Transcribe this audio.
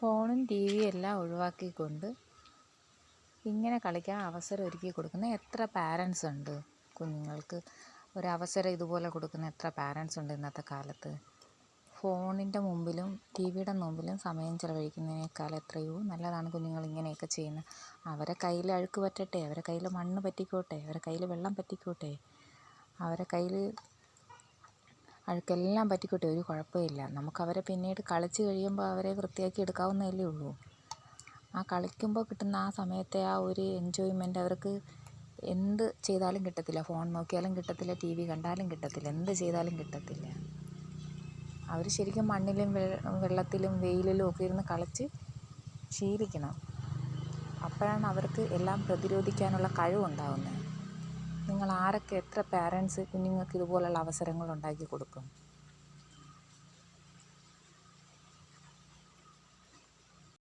ഫോണും ടി വിയും എല്ലാം ഒഴിവാക്കിക്കൊണ്ട് ഇങ്ങനെ കളിക്കാൻ അവസരം ഒരുക്കി കൊടുക്കുന്ന എത്ര പാരൻസ് ഉണ്ട്? കുഞ്ഞുങ്ങൾക്ക് ഒരവസരം ഇതുപോലെ കൊടുക്കുന്ന എത്ര പാരൻസ് ഉണ്ട് ഇന്നത്തെ കാലത്ത്? ഫോണിൻ്റെ മുമ്പിലും ടി വിയുടെ മുമ്പിലും സമയം ചിലവഴിക്കുന്നതിനേക്കാൾ എത്രയോ നല്ലതാണ് കുഞ്ഞുങ്ങൾ ഇങ്ങനെയൊക്കെ ചെയ്യുന്നത്. അവരെ കയ്യിൽ അഴുക്ക് പറ്റട്ടെ, അവരെ കയ്യിൽ മണ്ണ് പറ്റിക്കോട്ടെ, അവരെ കയ്യിൽ വെള്ളം പറ്റിക്കോട്ടെ, അവരെ കയ്യിൽ അഴുക്കെല്ലാം പറ്റിക്കോട്ടെ, ഒരു കുഴപ്പമില്ല. നമുക്കവരെ പിന്നീട് കളിച്ച് കഴിയുമ്പോൾ അവരെ വൃത്തിയാക്കി എടുക്കാവുന്നതല്ലേ ഉള്ളൂ. ആ കളിക്കുമ്പോൾ കിട്ടുന്ന ആ സമയത്തെ ആ ഒരു എൻജോയ്മെൻറ്റ് അവർക്ക് എന്ത് ചെയ്താലും കിട്ടത്തില്ല. ഫോൺ നോക്കിയാലും കിട്ടത്തില്ല, ടി വി കണ്ടാലും കിട്ടത്തില്ല, എന്ത് ചെയ്താലും കിട്ടത്തില്ല. അവർ ശരിക്കും മണ്ണിലും വെള്ളത്തിലും വെയിലിലും ഒക്കെ ഇരുന്ന് കളിച്ച് ശീലിക്കണം. അപ്പോഴാണ് അവർക്ക് എല്ലാം പ്രതിരോധിക്കാനുള്ള കഴിവുണ്ടാകുന്നത്. നിങ്ങൾ ആരൊക്കെ എത്ര പാരൻസ് കുഞ്ഞുങ്ങൾക്ക് ഇതുപോലുള്ള അവസരങ്ങൾ ഉണ്ടാക്കി കൊടുക്കും?